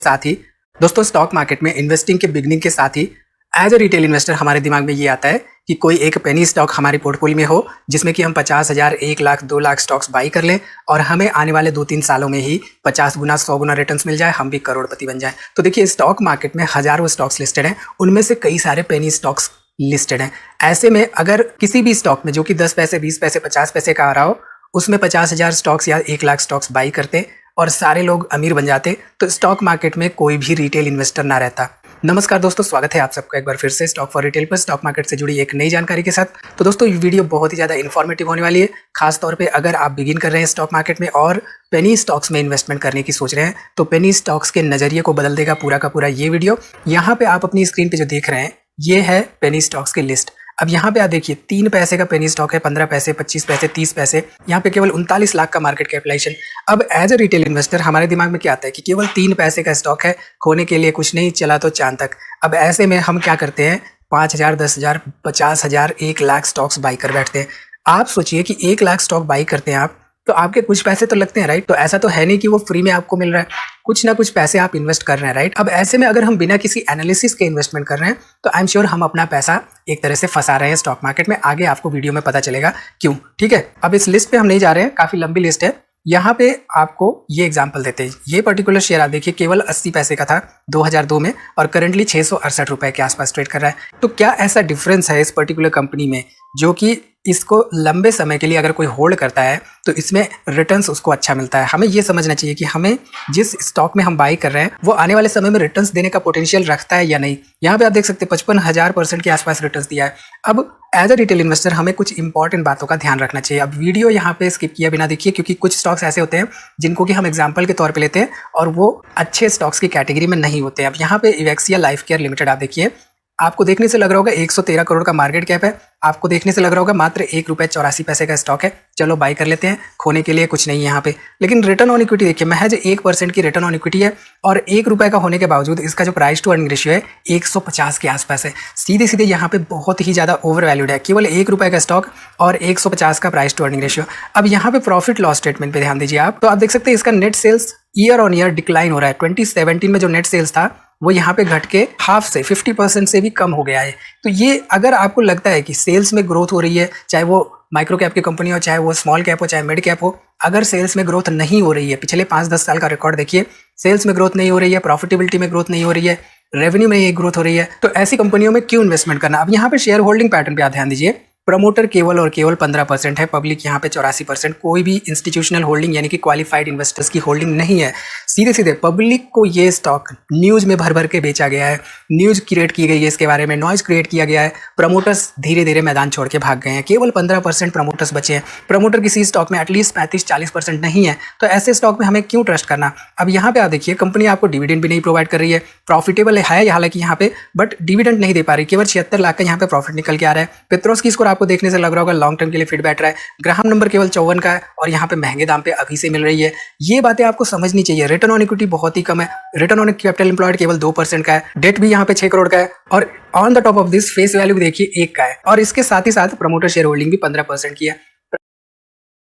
साथ ही दोस्तों stock market में इन्वेस्टिंग के बिगनिंग के साथ ही एज ए रिटेल इन्वेस्टर हमारे दिमाग में ये आता है कि कोई एक पेनी स्टॉक हमारे पोर्टफोलियो में हो जिसमें कि हम 50,000, 1 लाख, 2 लाख स्टॉक्स बाई कर लें और हमें आने वाले 2-3 सालों में ही 50 गुना 100 गुना रिटर्न्स मिल जाए, हम भी करोड़पति बन जाए। तो देखिए स्टॉक मार्केट में हजारों स्टॉक्स लिस्टेड हैं, उनमें से कई सारे पेनी स्टॉक्स लिस्टेड हैं। ऐसे में अगर किसी भी स्टॉक में जो कि 10 पैसे, 20 पैसे, 50 पैसे का आ रहा हो, उसमें 50,000 स्टॉक्स या 1 लाख स्टॉक्स बाई करते और सारे लोग अमीर बन जाते, तो स्टॉक मार्केट में कोई भी रिटेल इन्वेस्टर ना रहता। नमस्कार दोस्तों, स्वागत है आप सबका एक बार फिर से स्टॉक फॉर रिटेल पर स्टॉक मार्केट से जुड़ी एक नई जानकारी के साथ। तो दोस्तों ये वीडियो बहुत ही ज़्यादा इन्फॉर्मेटिव होने वाली है, खास तौर पे अगर आप बिगिन कर रहे हैं स्टॉक मार्केट में और पेनी स्टॉक्स में इन्वेस्टमेंट करने की सोच रहे हैं, तो पेनी स्टॉक्स के नज़रिए को बदल देगा पूरा का पूरा ये वीडियो। यहाँ पे आप अपनी स्क्रीन पे जो देख रहे हैं ये है पेनी स्टॉक्स की लिस्ट। अब यहाँ पे आप देखिए 3 पैसे का पेनी स्टॉक है, 15 पैसे, 25 पैसे, 30 पैसे, यहाँ पे केवल 39 लाख का मार्केट कैपिटलाइजेशन। अब एज ए रिटेल इन्वेस्टर हमारे दिमाग में क्या आता है कि केवल 3 पैसे का स्टॉक है, खोने के लिए कुछ नहीं, चला तो चांद तक। अब ऐसे में हम क्या करते हैं, 5,000, 10,000, 50,000, 1 लाख स्टॉक्स बाई कर बैठते हैं। आप सोचिए कि 1 लाख स्टॉक बाई करते हैं आप, तो आपके कुछ पैसे तो लगते हैं, राइट। तो ऐसा तो है नहीं कि वो फ्री में आपको मिल रहा है, कुछ ना कुछ पैसे आप इन्वेस्ट कर रहे हैं, राइट। अब ऐसे में अगर हम बिना किसी एनालिसिस के इन्वेस्टमेंट कर रहे हैं तो आई एम श्योर हम अपना पैसा एक तरह से फंसा रहे हैं स्टॉक मार्केट में। आगे आपको वीडियो में पता चलेगा क्यों, ठीक है। अब इस लिस्ट पे हम नहीं जा रहे हैं, काफी लंबी लिस्ट है। यहाँ पे आपको ये एग्जांपल देते हैं, ये पर्टिकुलर शेयर आप देखिए केवल 80 पैसे का था 2002 में और करंटली 668 रुपए के आसपास ट्रेड कर रहा है। तो क्या ऐसा डिफरेंस है इस पर्टिकुलर कंपनी में जो कि इसको लंबे समय के लिए अगर कोई होल्ड करता है तो इसमें रिटर्न्स उसको अच्छा मिलता है। हमें ये समझना चाहिए कि हमें जिस स्टॉक में हम बाई कर रहे हैं वो आने वाले समय में रिटर्न्स देने का पोटेंशियल रखता है या नहीं। यहाँ पे आप देख सकते हैं 55,000% के आसपास रिटर्न्स दिया है। अब एज अ रिटेल इन्वेस्टर हमें कुछ इंपॉर्टेंट बातों का ध्यान रखना चाहिए। अब वीडियो यहाँ पे स्किप किया बिना देखिए, क्योंकि कुछ स्टॉक्स ऐसे होते हैं जिनको कि हम एग्जाम्पल के तौर पे लेते हैं और वो अच्छे स्टॉक्स की कैटेगरी में नहीं होते। अब यहाँ पे इवेक्सिया लाइफ केयर लिमिटेड आप देखिए, आपको देखने से लग रहा होगा 113 करोड़ का मार्केट कैप है, आपको देखने से लग रहा होगा मात्र ₹1.84 का स्टॉक है, चलो बाई कर लेते हैं, खोने के लिए कुछ नहीं है यहाँ पे। लेकिन रिटर्न ऑन इक्विटी देखिए, महज 1% की रिटर्न ऑन इक्विटी है और ₹1 का होने के बावजूद इसका जो प्राइस टू अर्निंग रेशियो है 150 के आसपास है। सीधे सीधे यहाँ पे बहुत ही ज़्यादा ओवर वैल्यूड है, केवल ₹1 का स्टॉक और 150 का प्राइस टू अर्निंग रेशियो। अब यहाँ पे प्रॉफिट लॉस स्टेटमेंट पे ध्यान दीजिए आप, तो आप देख सकते हैं इसका net sales year on year decline हो रहा है। 2017 में जो नेट सेल्स था वो यहाँ पे घट के हाफ से 50% से भी कम हो गया है। तो ये अगर आपको लगता है कि सेल्स में ग्रोथ हो रही है, चाहे वो माइक्रो कैप की कंपनी हो, चाहे वो स्मॉल कैप हो, चाहे मिड कैप हो, अगर सेल्स में ग्रोथ नहीं हो रही है, पिछले 5-10 साल का रिकॉर्ड देखिए, सेल्स में ग्रोथ नहीं हो रही है, प्रॉफिटेबिलिटी में ग्रोथ नहीं हो रही है, रेवेन्यू में ये ग्रोथ हो रही है, तो ऐसी कंपनियों में क्यों इन्वेस्टमेंट करना। अब यहाँ पे शेयर होल्डिंग पैटर्न पे आप ध्यान दीजिए, प्रमोटर केवल और केवल 15% है, पब्लिक यहाँ पे 84%, कोई भी इंस्टीट्यूशनल होल्डिंग यानी कि क्वालिफाइड इन्वेस्टर्स की होल्डिंग नहीं है। सीधे सीधे पब्लिक को ये स्टॉक न्यूज़ में भर भर के बेचा गया है, न्यूज़ क्रिएट की गई है, इसके बारे में नॉइज क्रिएट किया गया है, प्रमोटर्स धीरे धीरे मैदान छोड़ के भाग गए हैं, केवल 15% प्रमोटर्स बचे हैं। प्रमोटर किसी स्टॉक में एटलीस्ट 35-40% नहीं है, तो ऐसे स्टॉक में हमें क्यों ट्रस्ट करना। अब यहाँ पे आप देखिए कंपनी आपको डिविडेंड भी नहीं प्रोवाइड कर रही है, प्रॉफिटेबल है हालांकि यहाँ पे, बट डिविडेंड नहीं दे पा रही, केवल 76 लाख का यहाँ पे प्रॉफिट निकल के आ रहा है। पेट्रोस की स्कोर आपको देखने से लग रहा होगा लॉन्ग टर्म के लिए फिट बैठ रहा है, ग्राहम नंबर केवल 54 का है और यहाँ पे महंगे दाम पे अभी से मिल रही है। ये बातें आपको समझनी चाहिए। रिटर्न ऑन इक्विटी बहुत ही कम है, रिटर्न ऑन कैपिटल एम्प्लॉयड केवल 2% का है, डेट भी यहाँ पे 6 करोड़ का है और on the top of this face value देखिए 1 का है और इसके साथ ही साथ प्रमोटर शेयर होल्डिंग भी 15% की है।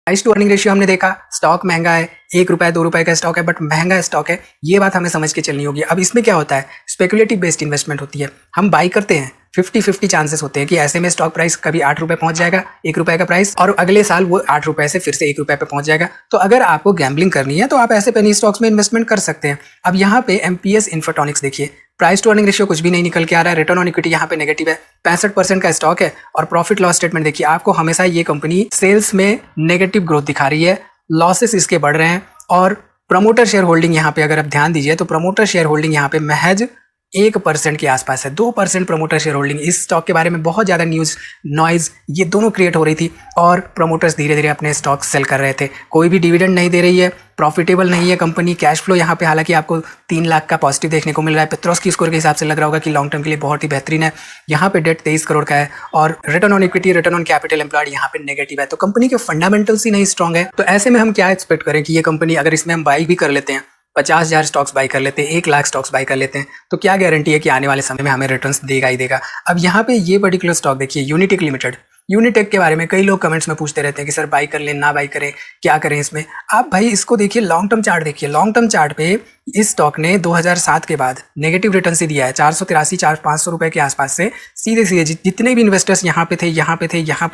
प्राइस टू अर्निंग रेशियो हमने देखा, स्टॉक महंगा है, ₹1-2 का स्टॉक है, बट महंगा स्टॉक है, ये बात हमें समझ के चलनी होगी। अब इसमें क्या होता है, स्पेकुलेटिव बेस्ड इन्वेस्टमेंट होती है, हम बाई करते हैं, 50-50 चांसेस होते हैं कि ऐसे में स्टॉक प्राइस कभी ₹8 पहुंच जाएगा, ₹1 का प्राइस, और अगले साल वो ₹8 से फिर से ₹1 पे पहुंच जाएगा। तो अगर आपको गैम्बलिंग करनी है तो आप ऐसे पेनी स्टॉक्स में इन्वेस्टमेंट कर सकते हैं। अब यहाँ पे एमपीएस इन्फोटॉनिक्स देखिए, प्राइस टू अर्निंग रेशियो कुछ भी नहीं निकल के आ रहा है, रिटर्न ऑन इक्विटी यहाँ पे नेगेटिव है, 65% का स्टॉक है और प्रॉफिट लॉस स्टेटमेंट देखिए, आपको हमेशा ये कंपनी सेल्स में नेगेटिव ग्रोथ दिखा रही है, लॉसेस इसके बढ़ रहे हैं और प्रमोटर शेयर होल्डिंग यहाँ पे अगर आप ध्यान दीजिए तो प्रमोटर शेयर होल्डिंग यहाँ पे महज 1% के आसपास है। 2% प्रमोटर शेयर होल्डिंग। इस स्टॉक के बारे में बहुत ज़्यादा न्यूज़, नॉइज़ ये दोनों क्रिएट हो रही थी और प्रमोटर्स धीरे धीरे अपने स्टॉक सेल कर रहे थे। कोई भी डिविडेंड नहीं दे रही है, प्रॉफिटेबल नहीं है कंपनी, कैश फ्लो यहाँ पे हालांकि आपको 3 लाख का पॉजिटिव देखने को मिल रहा है। पेट्रोस की स्कोर के हिसाब से लग रहा होगा कि लॉन्ग टर्म के लिए बहुत ही बेहतरीन है। यहाँ पे डेट 23 करोड़ का है और return on equity, return on capital employed यहाँ पे नेगेटिव है। तो कंपनी के फंडामेंटल्स ही नहीं स्ट्रॉन्ग है। तो ऐसे में हम क्या एक्सपेक्ट करें कि ये कंपनी अगर इसमें हम बाई भी कर लेते हैं, 50,000 स्टॉक्स बाई कर लेते हैं, 1 लाख स्टॉक्स बाई कर लेते हैं, तो क्या गारंटी है कि आने वाले समय में हमें रिटर्न्स देगा ही देगा। अब यहाँ पे ये पर्टिकुलर स्टॉक देखिए, यूनिटेक लिमिटेड। यूनिटेक के बारे में कई लोग कमेंट्स में पूछते रहते हैं कि सर बाई कर लें, ना बाई करें, क्या करें इसमें। आप भाई इसको देखिए, लॉन्ग टर्म चार्ट देखिए, लॉन्ग टर्म चार्ट पे इस स्टॉक ने 2007 के बाद नेगेटिव रिटर्न ही दिया है, 483-500 रुपए के आसपास से सीधे सीधे जितने भी इन्वेस्टर्स यहाँ पे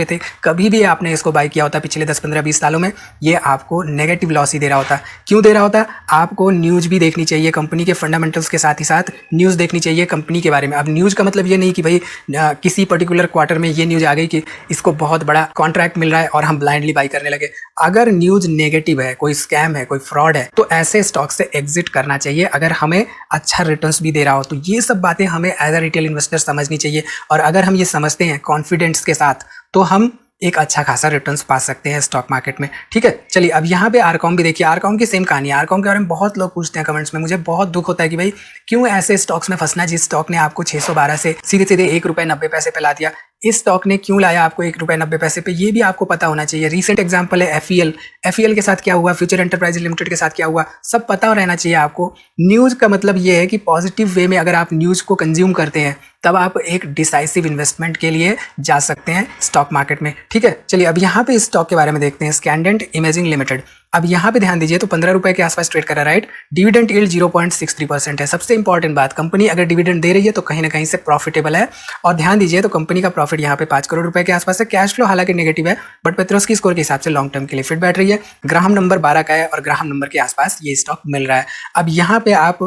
थे, कभी भी आपने इसको बाय किया होता पिछले 10-15-20 सालों में, ये आपको नेगेटिव लॉस ही दे रहा होता। क्यों दे रहा होता? आपको न्यूज़ भी देखनी चाहिए कंपनी के फंडामेंटल्स के साथ ही साथ न्यूज़ देखनी चाहिए कंपनी के बारे में। अब न्यूज़ का मतलब ये नहीं कि भाई किसी पर्टिकुलर क्वार्टर में ये न्यूज़ आ गई कि इसको बहुत बड़ा कॉन्ट्रैक्ट मिल रहा है और हम ब्लाइंडली बाय करने लगे। अगर न्यूज़ नेगेटिव है, कोई स्कैम है, कोई फ्रॉड है, तो ऐसे स्टॉक से एग्जिट करना चाहिए अगर हमें अच्छा रिटर्न्स भी दे रहा हो। तो ये सब बातें हमें एज अ रिटेल इन्वेस्टर समझनी चाहिए, और अगर हम ये समझते हैं कॉन्फिडेंस के साथ तो हम एक अच्छा खासा रिटर्न्स पा सकते हैं स्टॉक मार्केट में। ठीक है, चलिए अब यहाँ पे आरकॉम भी देखिए। आरकॉम की सेम कहानी है। आरकॉम के बारे में बहुत लोग पूछते हैं कमेंट्स में, मुझे बहुत दुख होता है कि भाई क्यों ऐसे स्टॉक्स में फंसना जिस स्टॉक ने आपको 612 से सीधे सीधे ₹1.90 पे ला दिया। इस स्टॉक ने क्यों लाया आपको ₹1.90 पे, ये भी आपको पता होना चाहिए। रीसेंट एग्जांपल है एफईएल के साथ क्या हुआ, फ्यूचर एंटरप्राइजेज लिमिटेड के साथ क्या हुआ, सब पता रहना चाहिए आपको। न्यूज़ का मतलब ये है कि पॉजिटिव वे में अगर आप न्यूज़ को कंज्यूम करते हैं तब आप एक डिसाइसिव इन्वेस्टमेंट के लिए जा सकते हैं स्टॉक मार्केट में। ठीक है, चलिए अब यहाँ पे इस स्टॉक के बारे में देखते हैं, स्कैंडेंट इमेजिंग लिमिटेड। अब यहाँ पे ध्यान दीजिए तो 15 रुपए के आसपास ट्रेड कर रहा है, राइट। डिविडेंड यील्ड 0.63% है। सबसे इंपॉर्टेंट बात, कंपनी अगर डिविडेंड दे रही है तो कहीं ना कहीं से प्रॉफिटेबल है। और ध्यान दीजिए तो कंपनी का प्रॉफिट यहाँ पे 5 करोड़ रुपए के आसपास है। कैश फ्लो हालांकि नेगेटिव है, बट पेट्रोस्की स्कोर के हिसाब से लॉन्ग टर्म के लिए फिट बैठ रही है। ग्राहम नंबर 12 का है और ग्राहम नंबर के आसपास ये स्टॉक मिल रहा है। अब यहाँ पे आप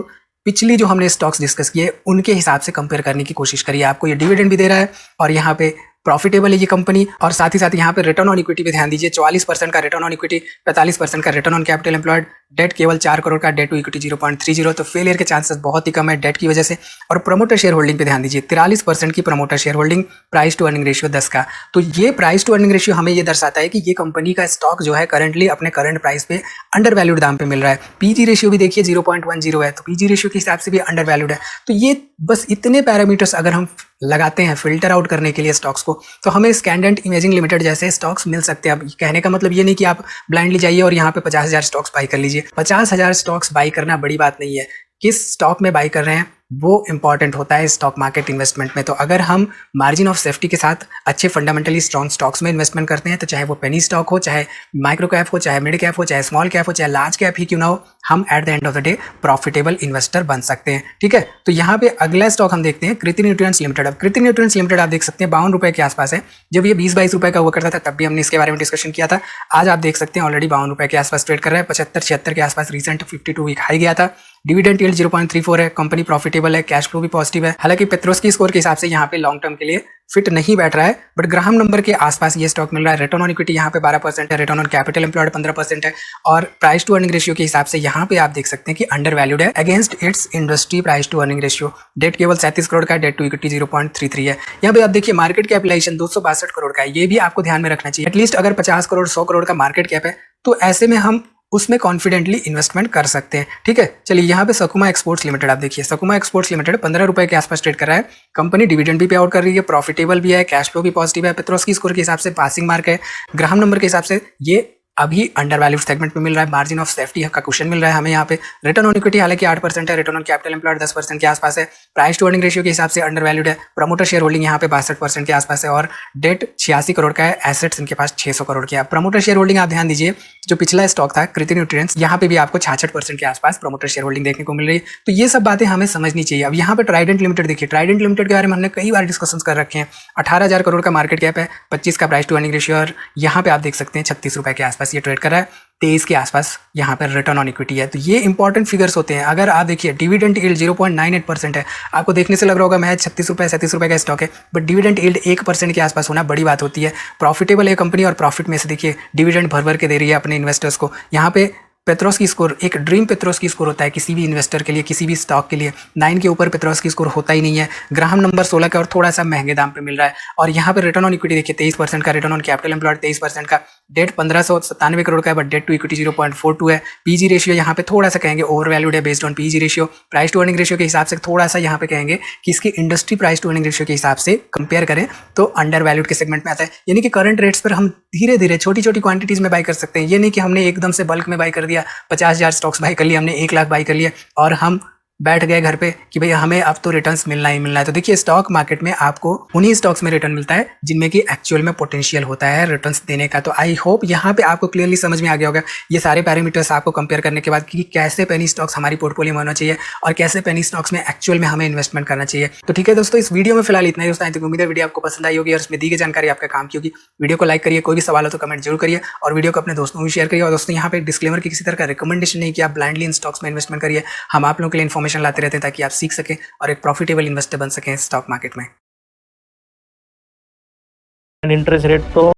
पिछली जो हमने स्टॉक्स डिस्कस किए उनके हिसाब से कंपेयर करने की कोशिश करिए। आपको ये डिविडेंड भी दे रहा है और यहाँ पे प्रॉफिटेबल है ये कंपनी, और साथ ही साथ यहाँ पे रिटर्न ऑन इक्विटी पे ध्यान दीजिए। 44% का रिटर्न ऑन इक्विटी, 45% का return on capital employed, debt केवल 4 करोड़ का, डेट टू इक्विटी 0.30, तो फेलियर के चांसेस बहुत ही कम है डेट की वजह से। और प्रमोटर शेयर होल्डिंग पे ध्यान दीजिए, 43% की promoter share holding, price to earning ratio 10 का। तो ये प्राइस टू अर्निंग रेशियो हमें ये दर्शाता है कि ये कंपनी का स्टॉक जो है करंटली अपने करंट प्राइस पे अंडर वैल्यूड दाम पे मिल रहा है। पीजी रेशियो भी देखिए 0.10 है, तो पीजी रेशियो के हिसाब से भी अंडर वैल्यूड है। तो ये बस इतने पैरामीटर्स अगर हम लगाते हैं फिल्टर आउट करने के लिए स्टॉक्स को, तो हमें स्कैंडेंट इमेजिंग लिमिटेड जैसे स्टॉक्स मिल सकते हैं। अब कहने का मतलब ये नहीं कि आप ब्लाइंडली जाइए और यहाँ पे 50,000 स्टॉक्स बाई कर लीजिए। 50,000 स्टॉक्स बाई करना बड़ी बात नहीं है, किस स्टॉक में बाई कर रहे हैं वो इंपॉर्टेंट होता है स्टॉक मार्केट इन्वेस्टमेंट में। तो अगर हम मार्जिन ऑफ सेफ्टी के साथ अच्छे फंडामेंटली स्ट्रॉन्ग स्टॉक्स में इन्वेस्टमेंट करते हैं, तो चाहे वो पेनी स्टॉक हो, चाहे माइक्रो कैप हो, चाहे मिड कैप हो, चाहे स्मॉल कैप हो, चाहे लार्ज कैप ही क्यों ना हो, हम at the end of the day profitable investor बन सकते हैं। ठीक है, तो यहाँ पे अगला स्टॉक हम देखते हैं कृति न्यूट्रिएंट्स लिमिटेड। अब कृति न्यूट्रिएंट्स लिमिटेड आप देख सकते हैं 52 रुपए के आसपास है। जब ये 20-22 रुपए का हुआ करता था तब भी हमने इसके बारे में डिस्कशन किया था। आज आप देख सकते हैं ऑलरेडी 52 रुपए के आसपास ट्रेड कर रहा है। 75-76 के आसपास रिसेंट 52 वीक हाई गया था। डिविडेंड यील्ड 0.34 है, कंपनी प्रॉफिटेबल है, कैश फ्लो भी पॉजिटिव है। हालांकि पेट्रोस्की स्कोर के हिसाब से यहाँ पे लॉन्ग टर्म के लिए फिट नहीं बैठ रहा है, बट ग्राहम नंबर के आसपास ये स्टॉक मिल रहा है। रिटर्न ऑन इक्विटी यहाँ पे 12% है, रिटर्न ऑन कैपिटल एम्प्लॉयड 15% है, और प्राइस टू अर्निंग रेशियो के हिसाब से यहाँ पे आप देख सकते हैं कि अंडर वैल्यूड है against its industry price to earning ratio. Debt केवल 37 करोड़ का, डेट टू इक्विटी 0.33 है। यहाँ पे आप देखिए मार्केट कैपिटलाइजेशन 262 करोड़ का है। ये भी आपको ध्यान में रखना चाहिए। एटलीस्ट अगर 50 करोड़ 100 करोड़ का मार्केट कैप है तो ऐसे में हम उसमें कॉन्फिडेंटली इन्वेस्टमेंट कर सकते हैं। ठीक है, चलिए यहाँ पे सकुमा एक्सपोर्ट्स लिमिटेड आप देखिए। सकुमा एक्सपोर्ट्स लिमिटेड 15 रुपए के आसपास ट्रेड कर रहा है। कंपनी डिविडेंड भी पे आउट कर रही है, प्रॉफिटेबल भी है, कैश फ्लो भी पॉजिटिव है, पेट्रोस्की स्कोर के हिसाब से पासिंग मार्क है, ग्राहम नंबर के हिसाब से ये अभी अंडर वैल्यूड सेगमेंट में मिल रहा है। मार्जिन ऑफ सेफ्टी का क्वेश्चन मिल रहा है हमें यहाँ पे। रिटर्न ऑन इक्विटी हालांकि 8% है, रिटर्न ऑन कैपिटल एम्प्लॉयड 10% के आसपास है, प्राइस टू अर्निंग रेशियो के हिसाब से अंडर वैल्यूड है, प्रमोटर शेयर होल्डिंग यहाँ पे 62% के आसपास है, और डेट 86 करोड़ का है, एसेट्स इनके पास 600 करोड़ के है। प्रमोटर शेयर होल्डिंग आप ध्यान दीजिए, जो पिछला स्टॉक था कृति न्यूट्रिएंट्स, यहाँ पे भी आपको 66% के आसपास प्रमोटर शेयर होल्डिंग देखने को मिल रही है। तो ये सब बातें हमें समझनी चाहिए। अब यहाँ पे ट्राइडेंट लिमिटेड देखिए। ट्राइडेंट लिमिटेड के बारे में हमने कई बार डिस्कशन कर रखे हैं। 18,000 करोड़ का मार्केट कैप है, 25 का प्राइस टू अर्निंग रेशियो, और यहाँ पे आप देख सकते हैं 36 रुपए के आसपास ये ट्रेड कर रहा है, 23 के आसपास यहाँ पर रिटर्न ऑन इक्विटी है। तो ये इंपॉर्टेंट फिगर्स होते हैं। अगर आप देखिए डिविडेंड यील्ड 0.98% है, आपको देखने से लग रहा होगा महज 36 रुपए 37 रुपए का स्टॉक है, बट डिविडेंड यील्ड 1% के आसपास होना बड़ी बात होती है। प्रॉफिटेबल है कंपनी, और प्रॉफिट में से देखिए डिविडेंड भर भर के दे रही है अपने इन्वेस्टर्स को। यहाँ पे पेट्रोस्की स्कोर एक ड्रीम पेट्रोस्की स्कोर होता है किसी भी इन्वेस्टर के लिए, किसी भी स्टॉक के लिए। 9 के ऊपर पेट्रोस्की स्कोर होता ही नहीं है। ग्राहम नंबर 16 का और थोड़ा सा महंगे दाम पे मिल रहा है। और यहाँ पे रिटर्न ऑन इक्विटी देखिए 23% का, रिटर्न ऑन कैपिटल एम्प्लॉयड 23% का, डेट 1597 करोड़ का है, बट डेट टू इक्विटी 0.42 है। पीजी रेशियो यहाँ पे थोड़ा सा कहेंगे ओवर वैल्यूड है based on PG ratio. Price to earning ratio के हिसाब से थोड़ा सा यहाँ पे कहेंगे कि इसकी industry price to earning ratio के हिसाब से कंपेयर करें तो अंडर वैल्यूड के सेगमेंट में आता है। यानी कि करंट रेट्स पर हम धीरे धीरे छोटी छोटी क्वांटिटीज में बाई कर सकते हैं। ये नहीं कि हमने एकदम से बल्क में बाई कर दिया, 50,000 स्टॉक्स बाई कर लिए, हमने 1 लाख बाई कर लिया और हम बैठ गए घर पे कि भैया हमें अब तो रिटर्न्स मिलना ही मिलना है। तो देखिए स्टॉक मार्केट में आपको उन्हीं स्टॉक्स में रिटर्न मिलता है जिनमें कि एक्चुअल में पोटेंशियल होता है रिटर्न्स देने का। तो आई होप यहाँ पे आपको क्लियरली समझ में आ गया होगा ये सारे पैरामीटर्स आपको कंपेयर करने के बाद कि कैसे पेनी स्टॉक्स हमारी पोर्टफोलियो में होना चाहिए और कैसे पेनी स्टॉक्स में एक्चुअल में हमें इन्वेस्टमेंट करना चाहिए। तो ठीक है दोस्तों, इस वीडियो में फिलहाल इतना ही दोस्तों। तो उम्मीद है वीडियो आपको पसंद आई होगी और इसमें दी गई जानकारी आपका काम की होगी। वीडियो को लाइक करिए, कोई भी सवाल हो तो कमेंट जरूर करिए और वीडियो को अपने दोस्तों में शेयर करिए। और दोस्तों यहाँ पे डिस्क्लेमर की किसी तरह का रिकमेंडेशन नहीं कि आप ब्लाइंडली इन स्टॉक्स में इन्वेस्टमेंट करिए। हम आप लोगों के लिए इन्फॉर्मेशन लाते रहते हैं ताकि आप सीख सकें और एक प्रॉफिटेबल इन्वेस्टर बन सकें स्टॉक मार्केट में। इंटरेस्ट रेट तो